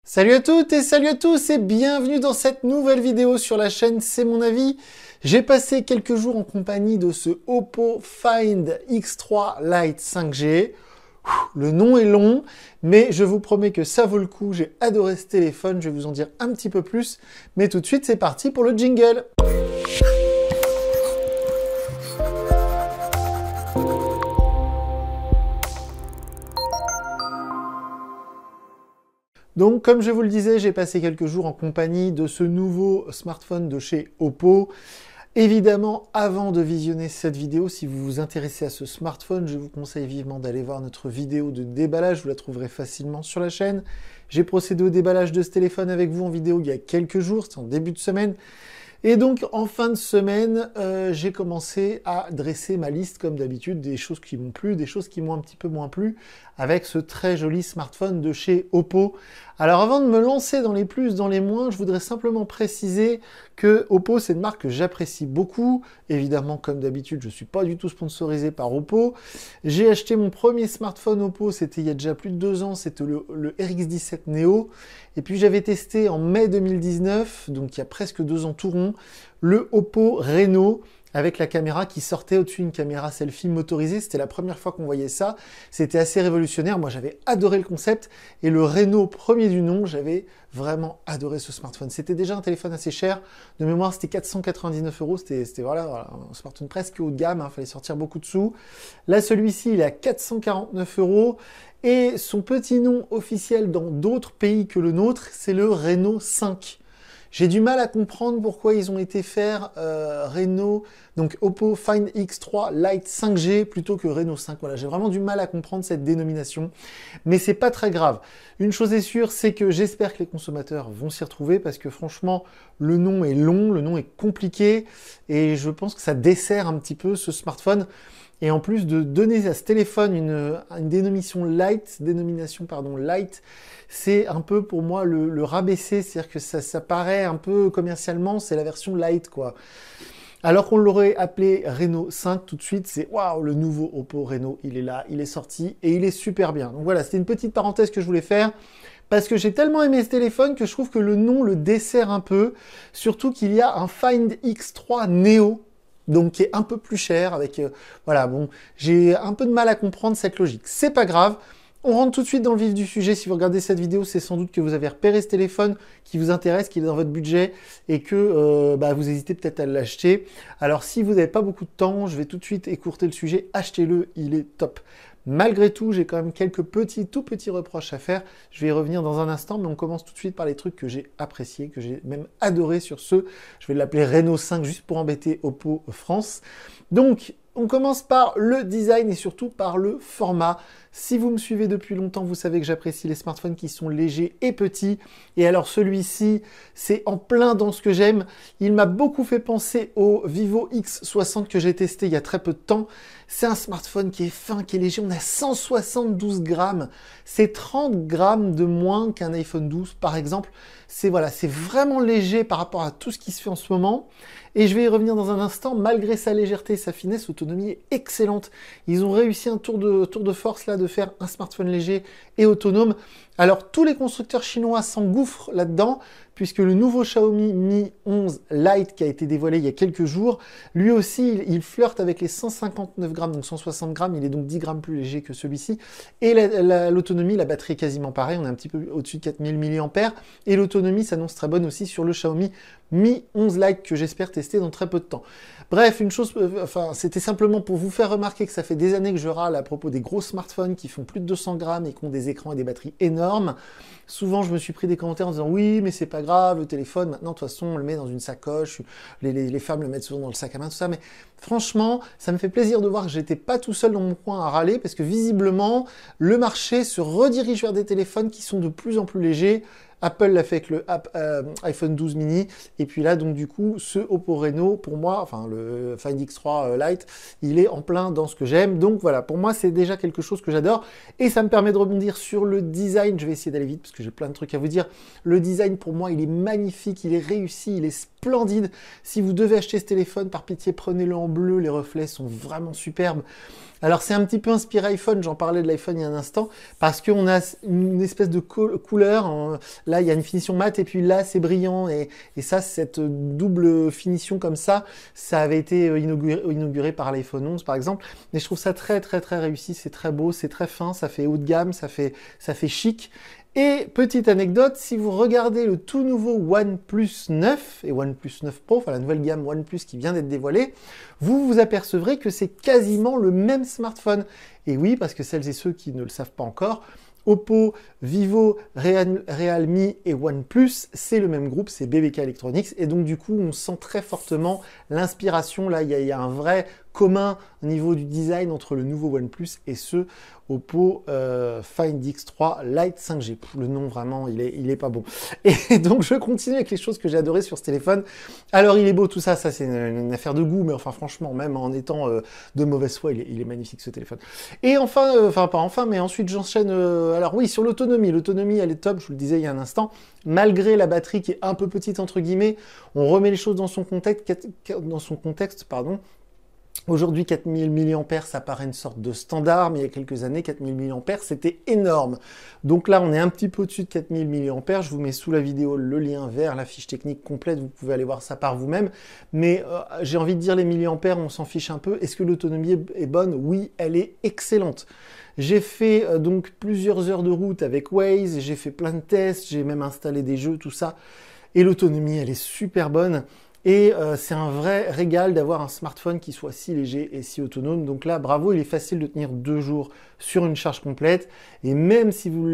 Salut à toutes et salut à tous et bienvenue dans cette nouvelle vidéo sur la chaîne C'est mon avis. J'ai passé quelques jours en compagnie de ce Oppo Find X3 Lite 5G. Le nom est long, mais je vous promets que ça vaut le coup. J'ai adoré ce téléphone, je vais vous en dire un petit peu plus. Mais tout de suite, c'est parti pour le jingle. Donc, comme je vous le disais, j'ai passé quelques jours en compagnie de ce nouveau smartphone de chez Oppo. Évidemment, avant de visionner cette vidéo, si vous vous intéressez à ce smartphone, je vous conseille vivement d'aller voir notre vidéo de déballage. Vous la trouverez facilement sur la chaîne. J'ai procédé au déballage de ce téléphone avec vous en vidéo il y a quelques jours, c'est en début de semaine. Et donc, en fin de semaine, j'ai commencé à dresser ma liste, comme d'habitude, des choses qui m'ont plu, des choses qui m'ont un petit peu moins plu, avec ce très joli smartphone de chez Oppo. Alors, avant de me lancer dans les plus, dans les moins, je voudrais simplement préciser que Oppo, c'est une marque que j'apprécie beaucoup. Évidemment, comme d'habitude, je ne suis pas du tout sponsorisé par Oppo. J'ai acheté mon premier smartphone Oppo, c'était il y a déjà plus de 2 ans, c'était le RX17 Neo. Et puis, j'avais testé en mai 2019, donc il y a presque 2 ans tout rond, le Oppo Reno avec la caméra qui sortait au-dessus, une caméra selfie motorisée. C'était la première fois qu'on voyait ça. C'était assez révolutionnaire. Moi, j'avais adoré le concept. Et le Reno premier du nom, j'avais vraiment adoré ce smartphone. C'était déjà un téléphone assez cher. De mémoire, c'était 499 €. C'était voilà, un smartphone presque haut de gamme. Il fallait sortir beaucoup de sous. Là, celui-ci, il est à 449 €. Et son petit nom officiel dans d'autres pays que le nôtre, c'est le Reno 5. J'ai du mal à comprendre pourquoi ils ont été faire Reno, donc Oppo Find X3 Lite 5G plutôt que Reno 5. Voilà, j'ai vraiment du mal à comprendre cette dénomination, mais c'est pas très grave. Une chose est sûre, c'est que j'espère que les consommateurs vont s'y retrouver parce que franchement, le nom est long, le nom est compliqué et je pense que ça dessert un petit peu ce smartphone. Et en plus de donner à ce téléphone une dénomination light, c'est un peu pour moi le rabaisser, c'est-à-dire que ça paraît un peu commercialement, c'est la version light quoi. Alors qu'on l'aurait appelé Reno 5 tout de suite, c'est waouh, le nouveau Oppo Reno, il est là, il est sorti et il est super bien. Donc voilà, c'était une petite parenthèse que je voulais faire. Parce que j'ai tellement aimé ce téléphone que je trouve que le nom le dessert un peu, surtout qu'il y a un Find X3 Neo, donc qui est un peu plus cher, avec voilà, bon, j'ai un peu de mal à comprendre cette logique. C'est pas grave, on rentre tout de suite dans le vif du sujet. Si vous regardez cette vidéo, c'est sans doute que vous avez repéré ce téléphone qui vous intéresse, qui est dans votre budget, et que vous hésitez peut-être à l'acheter. Alors si vous n'avez pas beaucoup de temps, je vais tout de suite écourter le sujet, achetez-le, il est top. Malgré tout, j'ai quand même quelques tout petits reproches à faire. Je vais y revenir dans un instant, mais on commence tout de suite par les trucs que j'ai appréciés, que j'ai même adoré sur ce. Je vais l'appeler Reno 5 juste pour embêter Oppo France. Donc, on commence par le design et surtout par le format. Si vous me suivez depuis longtemps, vous savez que j'apprécie les smartphones qui sont légers et petits. Et alors celui-ci, c'est en plein dans ce que j'aime. Il m'a beaucoup fait penser au Vivo X60 que j'ai testé il y a très peu de temps. C'est un smartphone qui est fin, qui est léger. On a 172 grammes. C'est 30 grammes de moins qu'un iPhone 12 par exemple. C'est voilà, c'est vraiment léger par rapport à tout ce qui se fait en ce moment. Et je vais y revenir dans un instant. Malgré sa légèreté et sa finesse, l'autonomie est excellente. Ils ont réussi un tour de force là de faire un smartphone léger et autonome. Alors tous les constructeurs chinois s'engouffrent là-dedans, puisque le nouveau Xiaomi Mi 11 Lite qui a été dévoilé il y a quelques jours, lui aussi il flirte avec les 159 grammes, donc 160 grammes, il est donc 10 grammes plus léger que celui-ci. Et l'autonomie, la batterie est quasiment pareille, on est un petit peu au-dessus de 4000 mAh, et l'autonomie s'annonce très bonne aussi sur le Xiaomi Mi 11 Lite que j'espère tester dans très peu de temps. Bref, une chose, c'était simplement pour vous faire remarquer que ça fait des années que je râle à propos des gros smartphones qui font plus de 200 grammes et qui ont des écrans et des batteries énormes. Souvent, je me suis pris des commentaires en disant oui, mais c'est pas grave, le téléphone, maintenant, de toute façon, on le met dans une sacoche, les femmes le mettent souvent dans le sac à main, tout ça, mais franchement, ça me fait plaisir de voir que j'étais pas tout seul dans mon coin à râler, parce que visiblement, le marché se redirige vers des téléphones qui sont de plus en plus légers. Apple l'a fait avec le iPhone 12 mini, et puis là, donc du coup, ce Oppo Reno, pour moi, enfin le Find X3 Lite, il est en plein dans ce que j'aime, donc voilà, pour moi, c'est déjà quelque chose que j'adore, et ça me permet de rebondir sur le design. Je vais essayer d'aller vite, parce que j'ai plein de trucs à vous dire. Le design, pour moi, il est magnifique, il est réussi, il est splendide. Si vous devez acheter ce téléphone, par pitié, prenez-le en bleu, les reflets sont vraiment superbes. Alors c'est un petit peu inspiré iPhone, j'en parlais de l'iPhone il y a un instant, parce qu'on a une espèce de couleur, là il y a une finition mate et puis là c'est brillant, et ça, cette double finition comme ça avait été inauguré par l'iPhone 11 par exemple, mais je trouve ça très très très réussi, c'est très beau, c'est très fin, ça fait haut de gamme, ça fait chic. Et petite anecdote, si vous regardez le tout nouveau OnePlus 9 et OnePlus 9 Pro, enfin la nouvelle gamme OnePlus qui vient d'être dévoilée, vous vous apercevrez que c'est quasiment le même smartphone. Et oui, parce que celles et ceux qui ne le savent pas encore, Oppo, Vivo, Realme et OnePlus, c'est le même groupe, c'est BBK Electronics, et donc du coup on sent très fortement l'inspiration, là il y a un vrai commun au niveau du design entre le nouveau OnePlus et ce Oppo Find X3 Lite 5G. Le nom vraiment, il est pas bon. Et donc je continue avec les choses que j'ai adorées sur ce téléphone. Alors il est beau tout ça, c'est une affaire de goût, mais enfin franchement, même en étant de mauvaise foi, il est magnifique ce téléphone. Et enfin, pas enfin, mais ensuite j'enchaîne. Alors oui, sur l'autonomie. L'autonomie, elle est top, je vous le disais il y a un instant. Malgré la batterie qui est un peu petite entre guillemets, on remet les choses dans son contexte, pardon. Aujourd'hui, 4000 mAh, ça paraît une sorte de standard, mais il y a quelques années, 4000 mAh, c'était énorme. Donc là, on est un petit peu au-dessus de 4000 mAh. Je vous mets sous la vidéo le lien vers la fiche technique complète. Vous pouvez aller voir ça par vous-même. Mais j'ai envie de dire, les milliampères, on s'en fiche un peu. Est-ce que l'autonomie est bonne? Oui, elle est excellente. J'ai fait donc plusieurs heures de route avec Waze, j'ai fait plein de tests, j'ai même installé des jeux, tout ça. Et l'autonomie, elle est super bonne. Et c'est un vrai régal d'avoir un smartphone qui soit si léger et si autonome. Donc là, bravo, il est facile de tenir 2 jours sur une charge complète. Et même si vous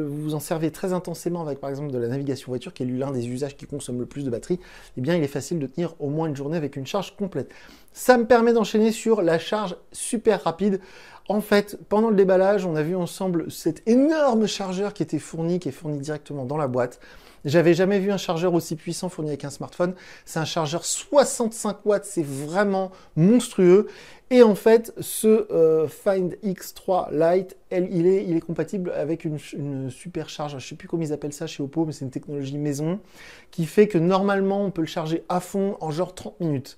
vous en servez très intensément avec, par exemple, de la navigation voiture, qui est l'un des usages qui consomme le plus de batterie, eh bien, il est facile de tenir au moins une journée avec une charge complète. Ça me permet d'enchaîner sur la charge super rapide. En fait, pendant le déballage, on a vu ensemble cet énorme chargeur qui est fourni directement dans la boîte. J'avais jamais vu un chargeur aussi puissant fourni avec un smartphone. C'est un chargeur 65 watts, c'est vraiment monstrueux. Et en fait, ce Find X3 Lite, il est compatible avec une supercharge. Je ne sais plus comment ils appellent ça chez Oppo, mais c'est une technologie maison qui fait que normalement, on peut le charger à fond en genre 30 minutes.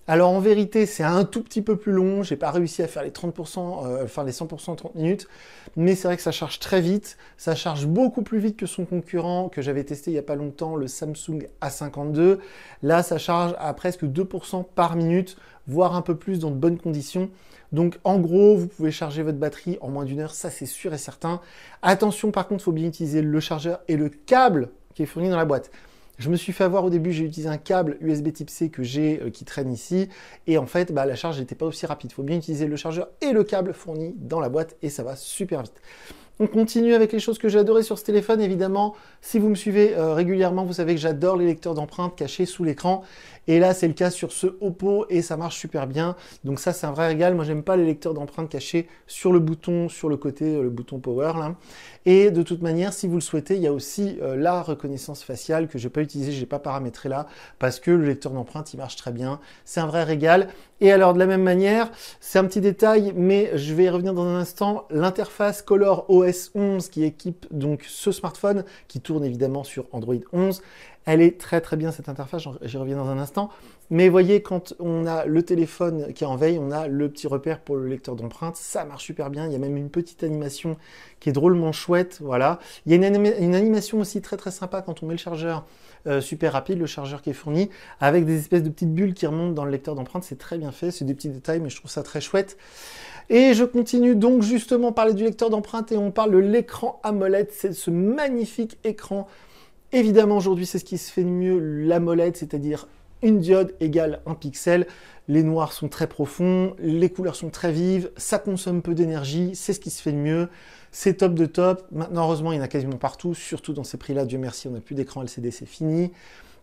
Alors en vérité, c'est un tout petit peu plus long. J'ai pas réussi à faire les 30%, les 100% en 30 minutes. Mais c'est vrai que ça charge très vite. Ça charge beaucoup plus vite que son concurrent que j'avais testé il n'y a pas longtemps, le Samsung A52. Là, ça charge à presque 2% par minute, voire un peu plus dans de bonnes conditions. Donc en gros, vous pouvez charger votre batterie en moins d'une heure, ça c'est sûr et certain. Attention par contre, il faut bien utiliser le chargeur et le câble qui est fourni dans la boîte. Je me suis fait avoir au début, j'ai utilisé un câble USB type C que j'ai qui traîne ici. Et en fait, la charge n'était pas aussi rapide. Il faut bien utiliser le chargeur et le câble fourni dans la boîte et ça va super vite. On continue avec les choses que j'ai adorées sur ce téléphone. Évidemment, si vous me suivez régulièrement, vous savez que j'adore les lecteurs d'empreintes cachés sous l'écran. Et là, c'est le cas sur ce Oppo et ça marche super bien. Donc ça, c'est un vrai régal. Moi, j'aime pas les lecteurs d'empreintes cachés sur le bouton, sur le côté, le bouton Power là. Et de toute manière, si vous le souhaitez, il y a aussi la reconnaissance faciale que je n'ai pas utilisée, je n'ai pas paramétré là, parce que le lecteur d'empreintes, il marche très bien. C'est un vrai régal. Et alors, de la même manière, c'est un petit détail, mais je vais y revenir dans un instant, l'interface ColorOS 11 qui équipe donc ce smartphone, qui tourne évidemment sur Android 11, elle est très très bien cette interface, j'y reviens dans un instant. Mais voyez, quand on a le téléphone qui est en veille, on a le petit repère pour le lecteur d'empreintes, ça marche super bien. Il y a même une petite animation qui est drôlement chouette, voilà. Il y a une animation aussi très très sympa quand on met le chargeur super rapide, le chargeur qui est fourni, avec des espèces de petites bulles qui remontent dans le lecteur d'empreintes, c'est très bien fait, c'est des petits détails, mais je trouve ça très chouette. Et je continue donc justement parler du lecteur d'empreintes et on parle de l'écran AMOLED, c'est ce magnifique écran. Évidemment, aujourd'hui, c'est ce qui se fait de mieux, l'AMOLED, c'est-à-dire une diode égale un pixel. Les noirs sont très profonds, les couleurs sont très vives, ça consomme peu d'énergie, c'est ce qui se fait de mieux. C'est top de top. Maintenant, heureusement, il y en a quasiment partout, surtout dans ces prix-là. Dieu merci, on n'a plus d'écran LCD, c'est fini.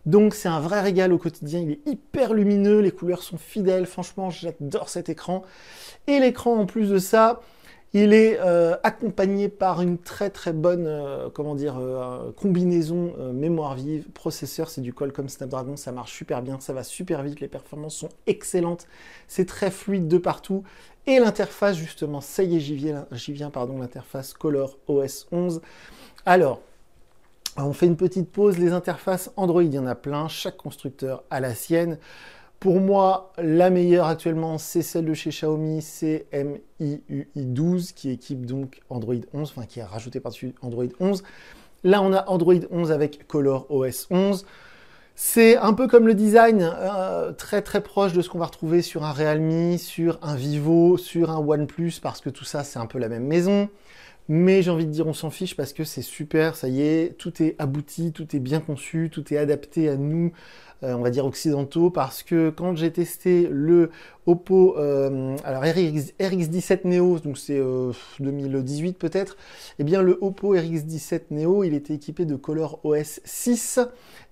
Donc, c'est un vrai régal au quotidien. Il est hyper lumineux, les couleurs sont fidèles. Franchement, j'adore cet écran. Et l'écran, en plus de ça, il est accompagné par une très très bonne combinaison mémoire vive, processeur, c'est du Qualcomm Snapdragon, ça marche super bien, ça va super vite, les performances sont excellentes, c'est très fluide de partout. Et l'interface justement, ça y est, j'y viens, l'interface ColorOS 11. Alors, On fait une petite pause, les interfaces Android, il y en a plein, chaque constructeur a la sienne. Pour moi, la meilleure actuellement, c'est celle de chez Xiaomi, c'est MIUI 12, qui équipe donc Android 11, enfin qui a rajouté par-dessus Android 11. Là, on a Android 11 avec ColorOS 11. C'est un peu comme le design, très très proche de ce qu'on va retrouver sur un Realme, sur un Vivo, sur un OnePlus, parce que tout ça, c'est un peu la même maison. Mais j'ai envie de dire, on s'en fiche parce que c'est super, ça y est, tout est abouti, tout est bien conçu, tout est adapté à nous, on va dire occidentaux, parce que quand j'ai testé le Oppo alors RX17 Neo, donc c'est 2018 peut-être, eh bien le Oppo RX17 Neo, il était équipé de ColorOS 6,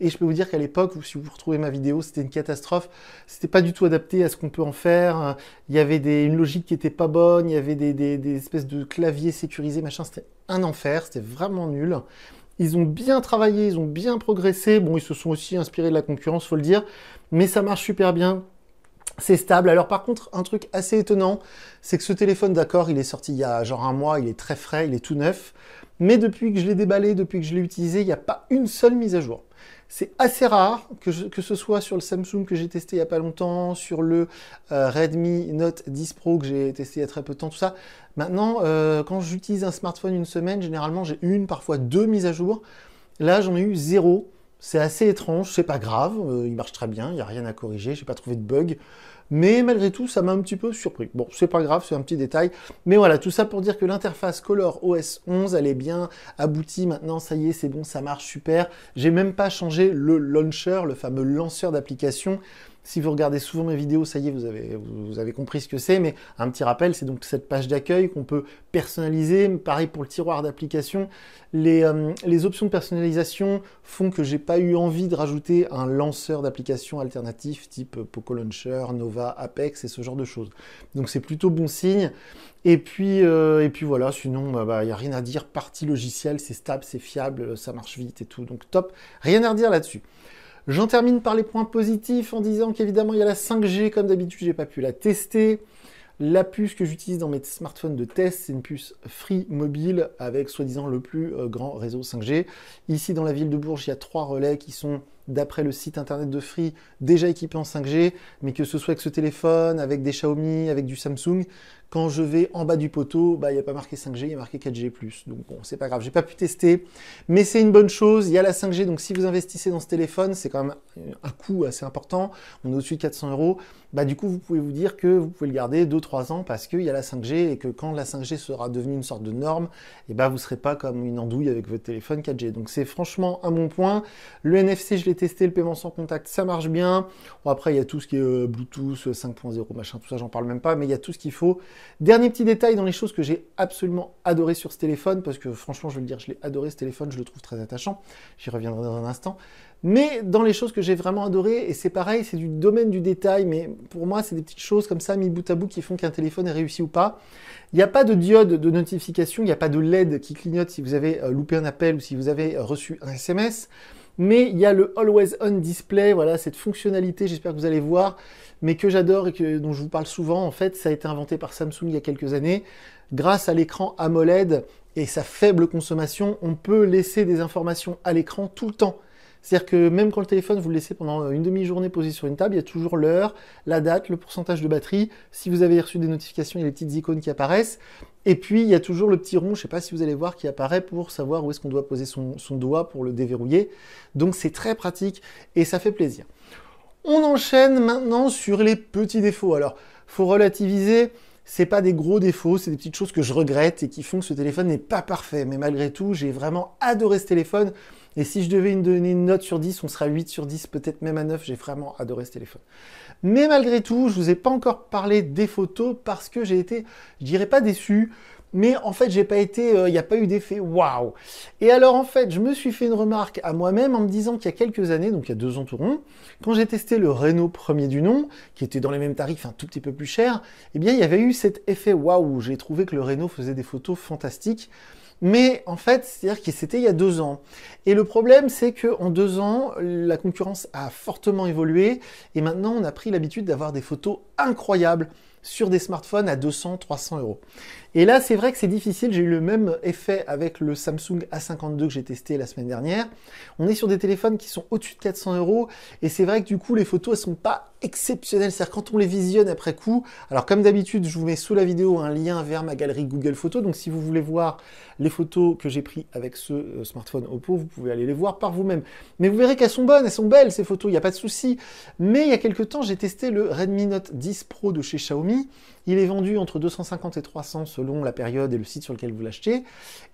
et je peux vous dire qu'à l'époque, si vous retrouvez ma vidéo, c'était une catastrophe, c'était pas du tout adapté à ce qu'on peut en faire, il y avait une logique qui était pas bonne, il y avait des espèces de claviers sécurisés, machin, c'était un enfer, c'était vraiment nul. Ils ont bien travaillé, ils ont bien progressé. Bon, ils se sont aussi inspirés de la concurrence, faut le dire. Mais ça marche super bien. C'est stable. Alors par contre, un truc assez étonnant, c'est que ce téléphone, d'accord, il est sorti il y a genre un mois, il est très frais, il est tout neuf. Mais depuis que je l'ai déballé, depuis que je l'ai utilisé, il n'y a pas une seule mise à jour. C'est assez rare que ce soit sur le Samsung que j'ai testé il n'y a pas longtemps, sur le Redmi Note 10 Pro que j'ai testé il y a très peu de temps, tout ça. Maintenant, quand j'utilise un smartphone une semaine, généralement j'ai une, parfois deux mises à jour. Là, j'en ai eu zéro. C'est assez étrange, c'est pas grave, il marche très bien, il n'y a rien à corriger, j'ai pas trouvé de bug. Mais malgré tout, ça m'a un petit peu surpris. Bon, c'est pas grave, c'est un petit détail. Mais voilà, tout ça pour dire que l'interface ColorOS 11, elle est bien aboutie. Maintenant, ça y est, c'est bon, ça marche super. J'ai même pas changé le launcher, le fameux lanceur d'application. Si vous regardez souvent mes vidéos, ça y est, vous avez compris ce que c'est, mais un petit rappel, c'est donc cette page d'accueil qu'on peut personnaliser. Pareil pour le tiroir d'application. Les options de personnalisation font que j'ai pas eu envie de rajouter un lanceur d'application alternatif type Poco Launcher, Nova, Apex et ce genre de choses. Donc c'est plutôt bon signe. Et puis voilà, sinon, il n'y a rien à dire. Partie logicielle, c'est stable, c'est fiable, ça marche vite et tout. Donc top, rien à redire là-dessus. J'en termine par les points positifs en disant qu'évidemment il y a la 5G, comme d'habitude j'ai pas pu la tester. La puce que j'utilise dans mes smartphones de test, c'est une puce Free Mobile avec soi-disant le plus grand réseau 5G. Ici dans la ville de Bourges, il y a 3 relais qui sont, d'après le site internet de Free, déjà équipés en 5G, mais que ce soit avec ce téléphone, avec des Xiaomi, avec du Samsung, quand je vais en bas du poteau, il n'y a pas marqué 5G, il y a marqué 4G+. Donc bon, c'est pas grave, j'ai pas pu tester, mais c'est une bonne chose. Il y a la 5G, donc si vous investissez dans ce téléphone, c'est quand même un coût assez important. On est au-dessus de 400 €. Du coup, vous pouvez vous dire que vous pouvez le garder 2-3 ans parce qu'il y a la 5G et que quand la 5G sera devenue une sorte de norme, vous ne serez pas comme une andouille avec votre téléphone 4G. Donc c'est franchement un bon point. Le NFC, je l'ai testé, le paiement sans contact, ça marche bien. Bon, après, il y a tout ce qui est Bluetooth 5.0, machin, tout ça, j'en parle même pas, mais il y a tout ce qu'il faut. Dernier petit détail dans les choses que j'ai absolument adoré sur ce téléphone, parce que franchement, je veux le dire, je l'ai adoré ce téléphone, je le trouve très attachant. J'y reviendrai dans un instant. Mais dans les choses que j'ai vraiment adoré, et c'est pareil, c'est du domaine du détail, mais pour moi, c'est des petites choses comme ça, mis bout à bout, qui font qu'un téléphone est réussi ou pas. Il n'y a pas de diode de notification, il n'y a pas de LED qui clignote si vous avez loupé un appel ou si vous avez reçu un SMS. Mais il y a le Always On Display, voilà, cette fonctionnalité, j'espère que vous allez voir, mais que j'adore et dont je vous parle souvent. En fait, ça a été inventé par Samsung il y a quelques années. Grâce à l'écran AMOLED et sa faible consommation, on peut laisser des informations à l'écran tout le temps. C'est-à-dire que même quand le téléphone, vous le laissez pendant une demi-journée posé sur une table, il y a toujours l'heure, la date, le pourcentage de batterie. Si vous avez reçu des notifications, il y a les petites icônes qui apparaissent. Et puis, il y a toujours le petit rond, je ne sais pas si vous allez voir, qui apparaît pour savoir où est-ce qu'on doit poser son doigt pour le déverrouiller. Donc, c'est très pratique et ça fait plaisir. On enchaîne maintenant sur les petits défauts. Alors, il faut relativiser. C'est pas des gros défauts, c'est des petites choses que je regrette et qui font que ce téléphone n'est pas parfait. Mais malgré tout, j'ai vraiment adoré ce téléphone. Et si je devais donner une note sur 10, on sera 8 sur 10, peut-être même à 9. J'ai vraiment adoré ce téléphone. Mais malgré tout, je vous ai pas encore parlé des photos parce que j'ai été, je dirais pas déçu, mais en fait, j'ai pas été, il n'y a pas eu d'effet waouh. Et alors en fait, je me suis fait une remarque à moi-même en me disant qu'il y a quelques années, donc il y a 2 ans tout rond, quand j'ai testé le Reno premier du nom, qui était dans les mêmes tarifs, un tout petit peu plus cher, eh bien il y avait eu cet effet waouh. J'ai trouvé que le Reno faisait des photos fantastiques. Mais en fait, c'est-à-dire que c'était il y a 2 ans. Et le problème, c'est qu'en 2 ans, la concurrence a fortement évolué. Et maintenant, on a pris l'habitude d'avoir des photos incroyables sur des smartphones à 200, 300 €. Et là, c'est vrai que c'est difficile. J'ai eu le même effet avec le Samsung A52 que j'ai testé la semaine dernière. On est sur des téléphones qui sont au-dessus de 400 €. Et c'est vrai que du coup, les photos, elles sont pas exceptionnelles. C'est-à-dire quand on les visionne après coup. Alors comme d'habitude, je vous mets sous la vidéo un lien vers ma galerie Google Photos. Donc si vous voulez voir les photos que j'ai prises avec ce smartphone Oppo, vous pouvez aller les voir par vous-même. Mais vous verrez qu'elles sont bonnes, elles sont belles ces photos, il n'y a pas de souci. Mais il y a quelques temps, j'ai testé le Redmi Note 10 Pro de chez Xiaomi. Il est vendu entre 250 et 300 selon la période et le site sur lequel vous l'achetez.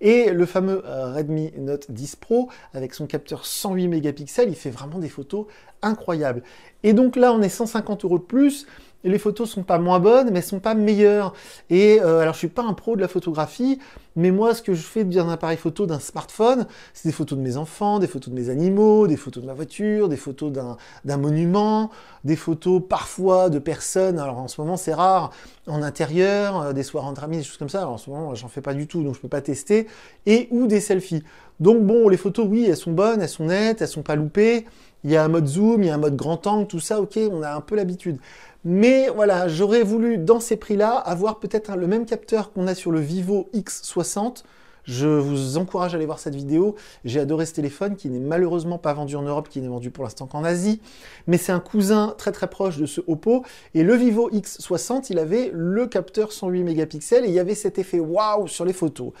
Et le fameux Redmi Note 10 Pro, avec son capteur 108 mégapixels, il fait vraiment des photos incroyables. Et donc là, on est 150 € de plus. Et les photos sont pas moins bonnes, mais elles sont pas meilleures. Et alors, je suis pas un pro de la photographie, mais moi, ce que je fais d'un appareil photo, d'un smartphone, c'est des photos de mes enfants, des photos de mes animaux, des photos de ma voiture, des photos d'un monument, des photos parfois de personnes. Alors en ce moment, c'est rare, en intérieur, des soirées entre amis, des choses comme ça. Alors en ce moment, j'en fais pas du tout, donc je peux pas tester. Et ou des selfies. Donc bon, les photos, oui, elles sont bonnes, elles sont nettes, elles sont pas loupées. Il y a un mode zoom, il y a un mode grand angle, tout ça, ok, on a un peu l'habitude. Mais voilà, j'aurais voulu, dans ces prix-là, avoir peut-être le même capteur qu'on a sur le Vivo X60. Je vous encourage à aller voir cette vidéo. J'ai adoré ce téléphone qui n'est malheureusement pas vendu en Europe, qui n'est vendu pour l'instant qu'en Asie. Mais c'est un cousin très très proche de ce Oppo. Et le Vivo X60, il avait le capteur 108 mégapixels et il y avait cet effet waouh sur les photos.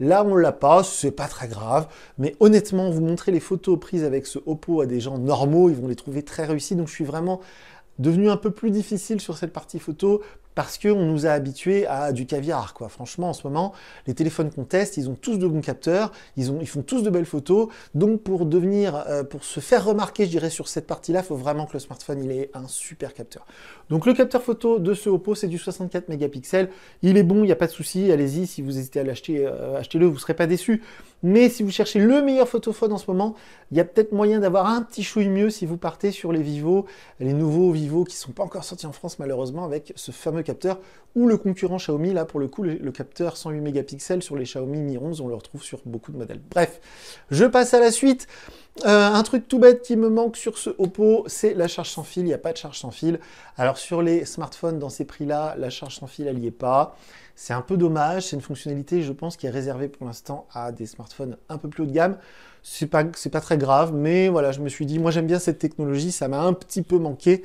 Là, on l'a pas, c'est pas très grave. Mais honnêtement, vous montrez les photos prises avec ce Oppo à des gens normaux, ils vont les trouver très réussies. Donc je suis vraiment devenu un peu plus difficile sur cette partie photo parce qu'on nous a habitués à du caviar, quoi. Franchement, en ce moment, les téléphones qu'on teste, ils ont tous de bons capteurs, ils font tous de belles photos. Donc, pour se faire remarquer, je dirais, sur cette partie-là, il faut vraiment que le smartphone, il ait un super capteur. Donc, le capteur photo de ce Oppo, c'est du 64 mégapixels. Il est bon, il n'y a pas de souci. Allez-y, si vous hésitez à l'acheter, achetez-le, vous ne serez pas déçus. Mais si vous cherchez le meilleur photophone en ce moment, il y a peut-être moyen d'avoir un petit chouille mieux si vous partez sur les Vivo, les nouveaux Vivo qui ne sont pas encore sortis en France malheureusement, avec ce fameux capteur, ou le concurrent Xiaomi, là pour le coup le capteur 108 mégapixels sur les Xiaomi Mi 11, on le retrouve sur beaucoup de modèles. Bref, je passe à la suite. Un truc tout bête qui me manque sur ce Oppo, c'est la charge sans fil. Il n'y a pas de charge sans fil. Alors sur les smartphones dans ces prix-là, la charge sans fil, elle n'y est pas. C'est un peu dommage. C'est une fonctionnalité, je pense, qui est réservée pour l'instant à des smartphones un peu plus haut de gamme. C'est pas très grave, mais voilà, je me suis dit, moi j'aime bien cette technologie, ça m'a un petit peu manqué,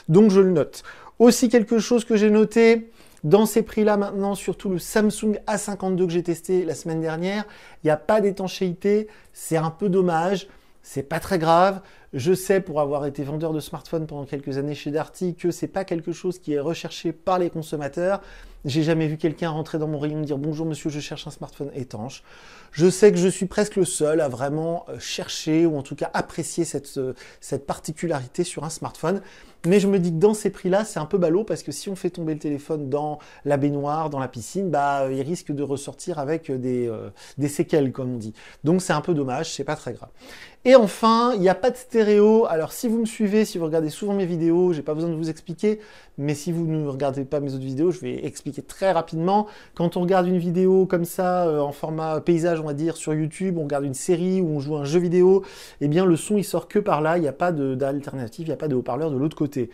donc je le note. Aussi quelque chose que j'ai noté, dans ces prix-là maintenant, surtout le Samsung A52 que j'ai testé la semaine dernière, il n'y a pas d'étanchéité, c'est un peu dommage. C'est pas très grave. Je sais, pour avoir été vendeur de smartphones pendant quelques années chez Darty, que c'est pas quelque chose qui est recherché par les consommateurs. J'ai jamais vu quelqu'un rentrer dans mon rayon et me dire « Bonjour monsieur, je cherche un smartphone étanche ». Je sais que je suis presque le seul à vraiment chercher ou en tout cas apprécier cette particularité sur un smartphone. Mais je me dis que dans ces prix-là, c'est un peu ballot parce que si on fait tomber le téléphone dans la baignoire, dans la piscine, bah, il risque de ressortir avec des séquelles, comme on dit. Donc c'est un peu dommage, c'est pas très grave. Et enfin, il n'y a pas de stéréo. Alors si vous me suivez, si vous regardez souvent mes vidéos, j'ai pas besoin de vous expliquer, mais si vous ne regardez pas mes autres vidéos, je vais expliquer très rapidement. Quand on regarde une vidéo comme ça, en format paysage, on va dire, sur YouTube, on regarde une série ou on joue à un jeu vidéo, eh bien le son il sort que par là, il n'y a pas d'alternative, il n'y a pas de haut-parleur de l'autre côté.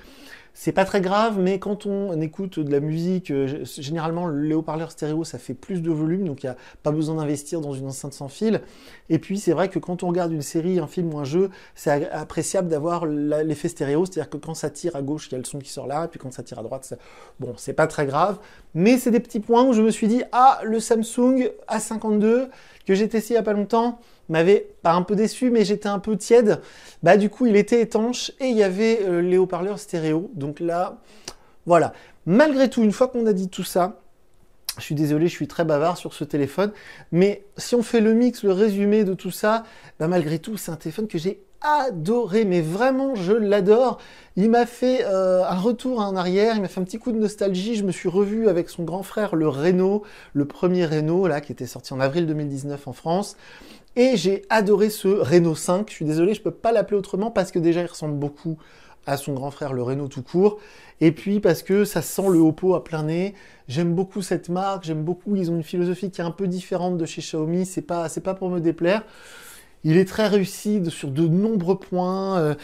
C'est pas très grave, mais quand on écoute de la musique, généralement les haut-parleurs stéréo ça fait plus de volume, donc il n'y a pas besoin d'investir dans une enceinte sans fil. Et puis c'est vrai que quand on regarde une série, un film ou un jeu, c'est appréciable d'avoir l'effet stéréo, c'est-à-dire que quand ça tire à gauche, il y a le son qui sort là, et puis quand ça tire à droite, ça... bon, c'est pas très grave, mais c'est des petits points où je me suis dit, ah, le Samsung A52 que j'ai testé il y a pas longtemps, m'avait pas un peu déçu, mais j'étais un peu tiède. Bah du coup, il était étanche et il y avait les haut-parleurs stéréo. Donc là, voilà. Malgré tout, une fois qu'on a dit tout ça, je suis désolé, je suis très bavard sur ce téléphone, mais si on fait le mix, le résumé de tout ça, bah malgré tout, c'est un téléphone que j'ai adoré, mais vraiment, je l'adore. Il m'a fait un retour en arrière, il m'a fait un petit coup de nostalgie. Je me suis revu avec son grand frère, le Reno, le premier Reno, là, qui était sorti en avril 2019 en France. Et j'ai adoré ce Reno 5. Je suis désolé, je ne peux pas l'appeler autrement parce que déjà, il ressemble beaucoup à son grand frère, le Reno tout court. Et puis parce que ça sent le Oppo à plein nez. J'aime beaucoup cette marque, j'aime beaucoup. Ils ont une philosophie qui est un peu différente de chez Xiaomi. C'est pas pour me déplaire. Il est très réussi sur de nombreux points.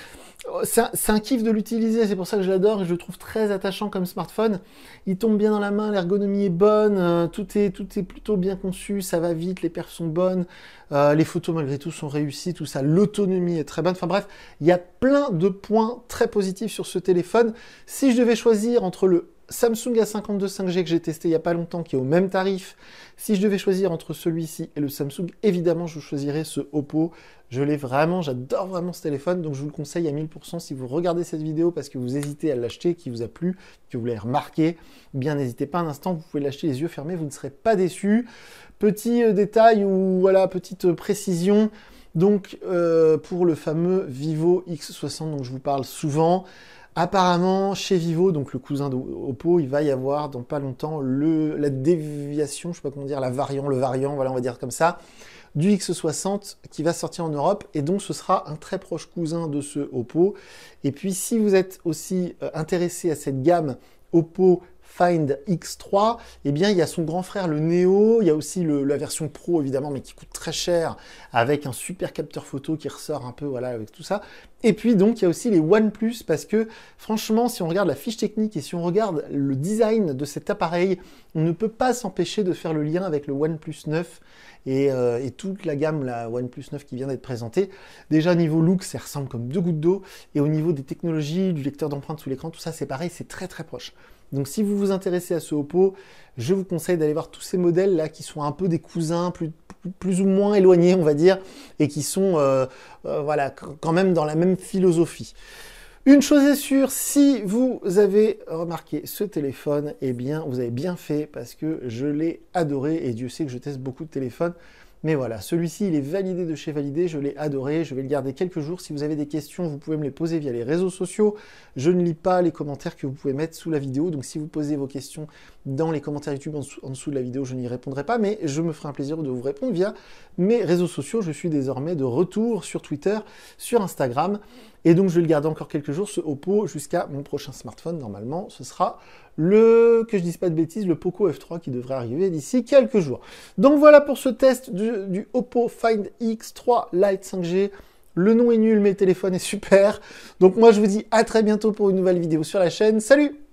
C'est un kiff de l'utiliser, c'est pour ça que je l'adore et je le trouve très attachant comme smartphone. Il tombe bien dans la main, l'ergonomie est bonne, tout est plutôt bien conçu, ça va vite, les perfs sont bonnes, les photos malgré tout sont réussies, tout ça, l'autonomie est très bonne. Enfin bref, il y a plein de points très positifs sur ce téléphone. Si je devais choisir entre le Samsung A52 5G que j'ai testé il n'y a pas longtemps, qui est au même tarif, si je devais choisir entre celui-ci et le Samsung, évidemment, je choisirais ce Oppo. Je l'ai vraiment, j'adore vraiment ce téléphone, donc je vous le conseille à 1000%. Si vous regardez cette vidéo parce que vous hésitez à l'acheter, qui vous a plu, que vous l'avez remarqué, eh bien n'hésitez pas un instant, vous pouvez l'acheter les yeux fermés, vous ne serez pas déçus. Petit détail ou voilà, petite précision. Donc pour le fameux Vivo X60 dont je vous parle souvent, apparemment, chez Vivo, donc le cousin d'Oppo, il va y avoir dans pas longtemps la déviation, je sais pas comment dire, le variant, voilà, on va dire comme ça, du X60 qui va sortir en Europe, et donc ce sera un très proche cousin de ce Oppo. Et puis si vous êtes aussi intéressé à cette gamme Oppo Find X3, eh bien il y a son grand frère le Neo, il y a aussi la version Pro évidemment, mais qui coûte très cher, avec un super capteur photo qui ressort un peu, voilà, avec tout ça. Et puis donc il y a aussi les OnePlus, parce que franchement, si on regarde la fiche technique et si on regarde le design de cet appareil, on ne peut pas s'empêcher de faire le lien avec le OnePlus 9 et toute la gamme, la OnePlus 9 qui vient d'être présentée. Déjà niveau look, ça ressemble comme deux gouttes d'eau, et au niveau des technologies, du lecteur d'empreintes sous l'écran, tout ça c'est pareil, c'est très très proche. Donc si vous vous intéressez à ce Oppo, je vous conseille d'aller voir tous ces modèles là qui sont un peu des cousins plus ou moins éloignés, on va dire, et qui sont voilà, quand même dans la même philosophie. Une chose est sûre, si vous avez remarqué ce téléphone, eh bien vous avez bien fait, parce que je l'ai adoré, et Dieu sait que je teste beaucoup de téléphones. Mais voilà, celui-ci, il est validé de chez Validé, je l'ai adoré, je vais le garder quelques jours. Si vous avez des questions, vous pouvez me les poser via les réseaux sociaux. Je ne lis pas les commentaires que vous pouvez mettre sous la vidéo, donc si vous posez vos questions dans les commentaires YouTube en dessous de la vidéo, je n'y répondrai pas, mais je me ferai un plaisir de vous répondre via mes réseaux sociaux. Je suis désormais de retour sur Twitter, sur Instagram, et donc je vais le garder encore quelques jours, ce Oppo, jusqu'à mon prochain smartphone. Normalement, ce sera que je dise pas de bêtises, le Poco F3 qui devrait arriver d'ici quelques jours. Donc voilà pour ce test du Oppo Find X3 Lite 5G. Le nom est nul, mais le téléphone est super. Donc moi, je vous dis à très bientôt pour une nouvelle vidéo sur la chaîne. Salut!